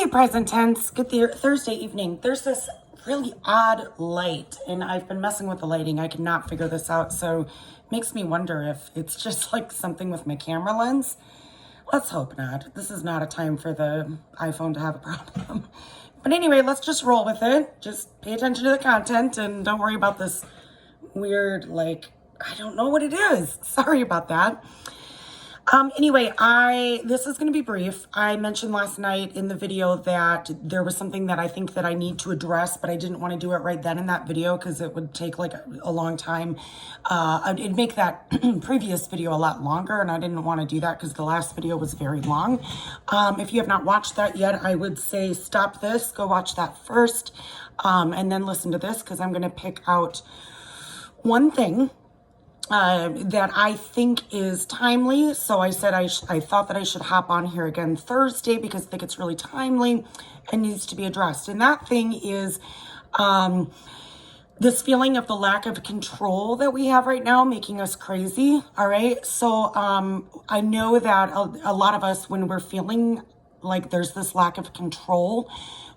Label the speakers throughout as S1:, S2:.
S1: Hey, present tense. Good Thursday evening. There's this really odd light, and I've been messing with the lighting. I cannot figure this out, so it makes me wonder if it's just like something with my camera lens. Let's hope not. This is not a time for the iPhone to have a problem. But anyway, let's just roll with it. Just pay attention to the content and don't worry about this weird, I don't know what it is. Sorry about that. Anyway, this is going to be brief. I mentioned last night in the video that there was something that I think that I need to address, but I didn't want to do it right then in that video because it would take a long time. It'd make that previous video a lot longer, and I didn't want to do that because the last video was very long. If you have not watched that yet, I would say stop this, go watch that first, and then listen to this because I'm going to pick out one thing that I think is timely. So I said I thought that I should hop on here again Thursday because I think it's really timely and needs to be addressed. And that thing is this feeling of the lack of control that we have right now making us crazy. All right. So I know that a lot of us, when we're feeling like there's this lack of control,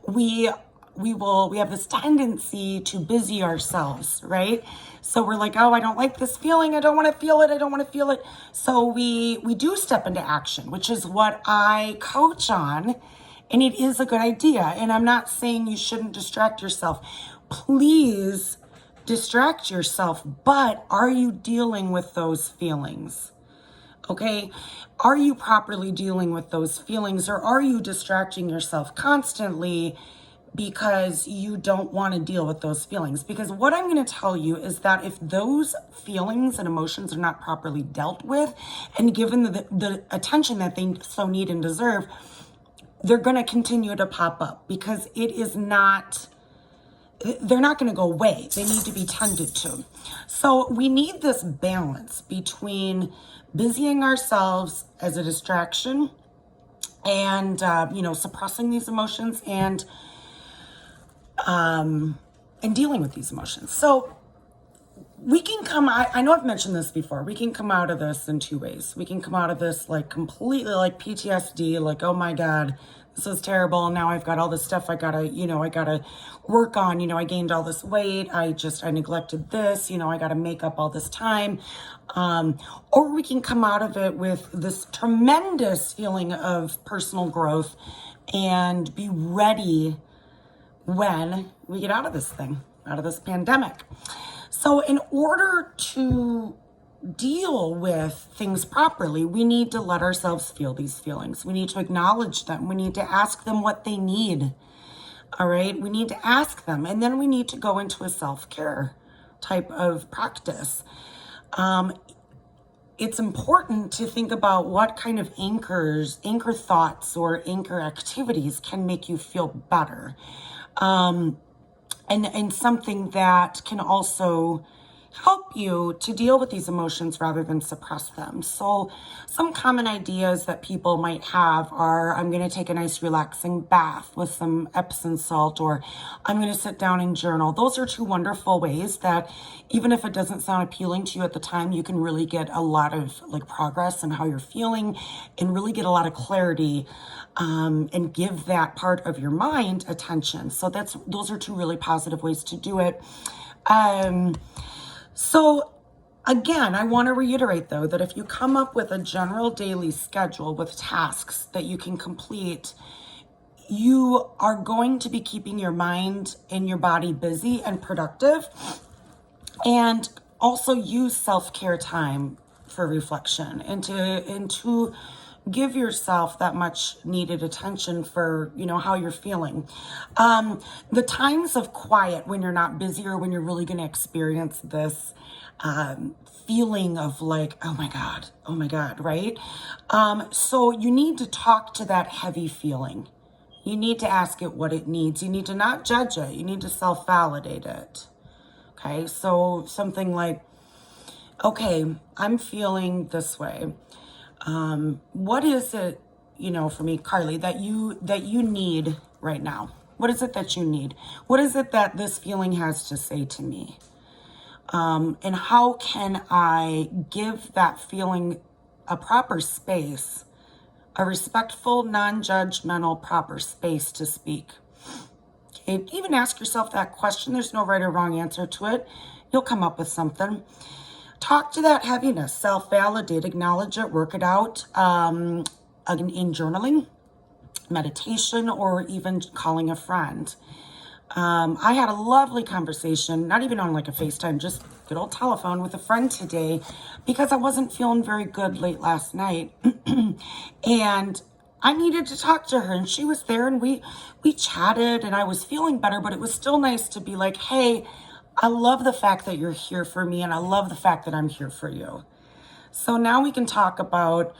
S1: we have this tendency to busy ourselves, right? So we're like, oh, I don't like this feeling. I don't want to feel it. I don't want to feel it. So we do step into action, which is what I coach on. And it is a good idea. And I'm not saying you shouldn't distract yourself. Please distract yourself. But are you dealing with those feelings? Okay. Are you properly dealing with those feelings, or are you distracting yourself constantly because you don't want to deal with those feelings? Because what I'm going to tell you is that if those feelings and emotions are not properly dealt with and given the attention that they so need and deserve, they're going to continue to pop up because they're not going to go away. They need to be tended to. So we need this balance between busying ourselves as a distraction and, suppressing these emotions and dealing with these emotions. So we can I know I've mentioned this before. We can come out of this in two ways. We can come out of this completely PTSD, oh my God, this is terrible. Now I've got all this stuff I gotta work on. I gained all this weight. I neglected this, I gotta make up all this time. Or we can come out of it with this tremendous feeling of personal growth and be ready when we get out of this thing, out of this pandemic. So in order to deal with things properly, we need to let ourselves feel these feelings. We need to acknowledge them. We need to ask them what they need. All right. We need to ask them. And then we need to go into a self-care type of practice. It's important to think about what kind of anchor thoughts or anchor activities can make you feel better. And something that can also help you to deal with these emotions rather than suppress them. So some common ideas that people might have are, I'm going to take a nice relaxing bath with some Epsom salt, or I'm going to sit down and journal. Those are two wonderful ways that even if it doesn't sound appealing to you at the time, you can really get a lot of progress in how you're feeling and really get a lot of clarity and give that part of your mind attention. So those are two really positive ways to do it. So again, I want to reiterate though, that if you come up with a general daily schedule with tasks that you can complete, you are going to be keeping your mind and your body busy and productive, and also use self-care time for reflection and to give yourself that much needed attention for, how you're feeling. The times of quiet when you're not busy or when you're really going to experience this feeling of oh my God, right? So you need to talk to that heavy feeling. You need to ask it what it needs. You need to not judge it. You need to self-validate it. Okay, so something like, okay, I'm feeling this way. What is it, for me, Carly, that you need right now? What is it that you need? What is it that this feeling has to say to me? And how can I give that feeling a proper space a respectful, non-judgmental, proper space to speak. Okay, even ask yourself that question. There's no right or wrong answer to it. You'll come up with something. Talk to that heaviness, self-validate, acknowledge it, work it out in journaling, meditation, or even calling a friend. I had a lovely conversation, not even on like a FaceTime, just good old telephone with a friend today because I wasn't feeling very good late last night. And I needed to talk to her, and she was there, and we chatted, and I was feeling better, but it was still nice to be like, hey, I love the fact that you're here for me, and I love the fact that I'm here for you. So now we can talk about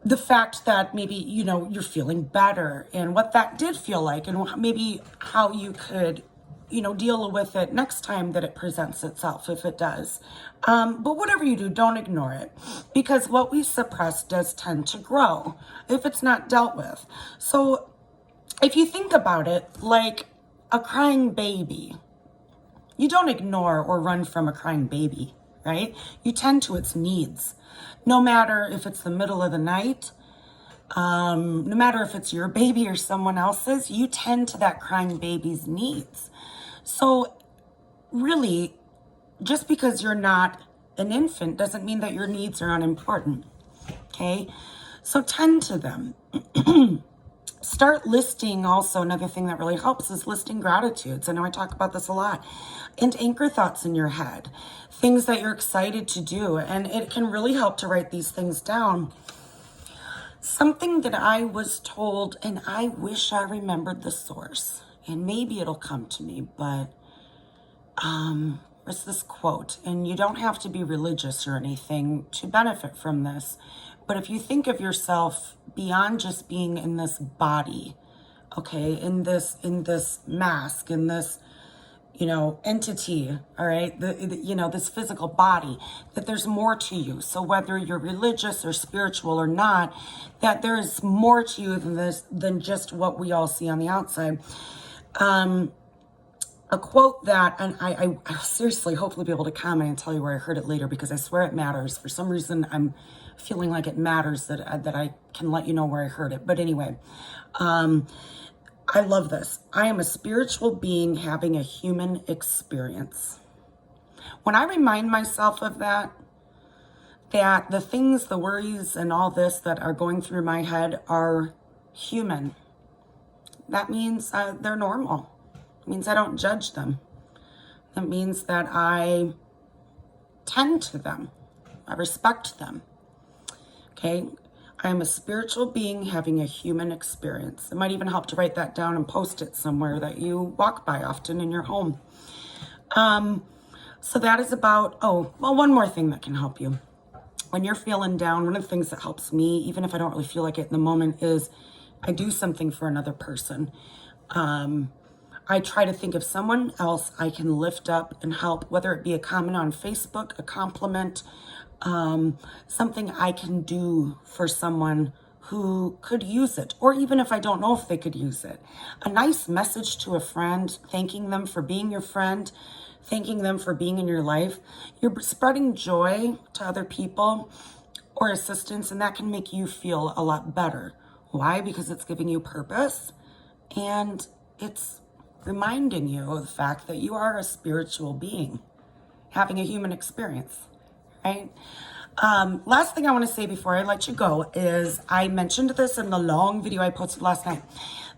S1: the fact that maybe, you're feeling better and what that did feel like, and maybe how you could, deal with it next time that it presents itself, if it does. But whatever you do, don't ignore it, because what we suppress does tend to grow if it's not dealt with. So if you think about it like a crying baby, you don't ignore or run from a crying baby, right? You tend to its needs. No matter if it's the middle of the night, no matter if it's your baby or someone else's, you tend to that crying baby's needs. So really, just because you're not an infant doesn't mean that your needs are unimportant, okay? So tend to them. Start listing also, another thing that really helps is listing gratitudes. I know I talk about this a lot. And anchor thoughts in your head, things that you're excited to do. And it can really help to write these things down. Something that I was told, and I wish I remembered the source, and maybe it'll come to me, but it's this quote, and you don't have to be religious or anything to benefit from this. But if you think of yourself beyond just being in this body, okay, in this mask, in this, entity, all right, this physical body, that there's more to you. So whether you're religious or spiritual or not, that there is more to you than just what we all see on the outside. A quote that, and I seriously hopefully be able to comment and tell you where I heard it later, because I swear it matters. For some reason, I'm feeling like it matters that I can let you know where I heard it. But anyway, I love this. I am a spiritual being having a human experience. When I remind myself of that the things, the worries, and all this that are going through my head are human, that means they're normal. It means I don't judge them. That means that I tend to them. I respect them. Okay? I am a spiritual being having a human experience. It might even help to write that down and post it somewhere that you walk by often in your home. So that is about, one more thing that can help you. When you're feeling down, one of the things that helps me, even if I don't really feel like it in the moment, is I do something for another person. I try to think of someone else I can lift up and help, whether it be a comment on Facebook, a compliment, something I can do for someone who could use it, or even if I don't know if they could use it. A nice message to a friend, thanking them for being your friend, thanking them for being in your life. You're spreading joy to other people or assistance, and that can make you feel a lot better. Why? Because it's giving you purpose, and it's reminding you of the fact that you are a spiritual being having a human experience, right? Last thing I want to say before I let you go is I mentioned this in the long video I posted last night,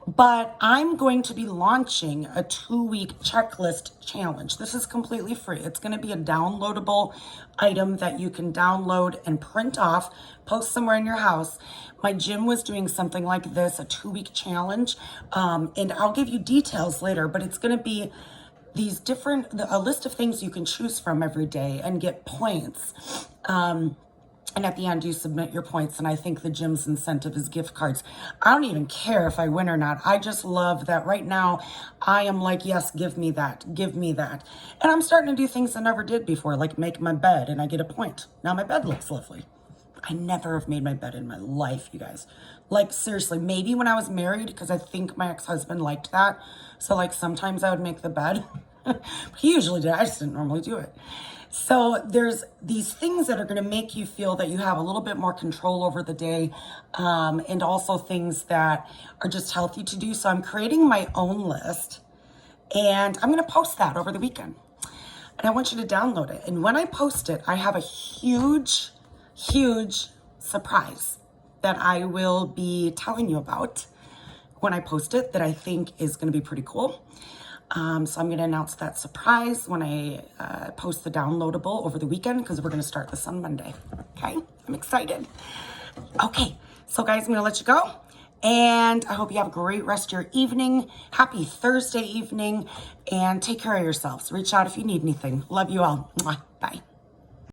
S1: but I'm going to be launching a 2-week checklist challenge. This is completely free. It's going to be a downloadable item that you can download and print off, post somewhere in your house. My gym was doing something like this, a 2-week challenge, and I'll give you details later, but it's going to be these a list of things you can choose from every day and get points. And at the end, you submit your points, and I think the gym's incentive is gift cards. I don't even care if I win or not. I just love that right now I am like, yes, give me that, give me that. And I'm starting to do things I never did before, like make my bed, and I get a point. Now my bed looks lovely. I never have made my bed in my life, you guys. Like, seriously, maybe when I was married, because I think my ex-husband liked that. So, like, sometimes I would make the bed. He usually did. I just didn't normally do it. So there's these things that are going to make you feel that you have a little bit more control over the day, and also things that are just healthy to do. So I'm creating my own list, and I'm going to post that over the weekend. And I want you to download it. And when I post it, I have a huge, huge surprise that I will be telling you about when I post it that I think is going to be pretty cool. So I'm going to announce that surprise when I post the downloadable over the weekend, because we're going to start this on Monday. Okay, I'm excited. Okay, so guys, I'm going to let you go. And I hope you have a great rest of your evening. Happy Thursday evening. And take care of yourselves. Reach out if you need anything. Love you all. Mwah. Bye.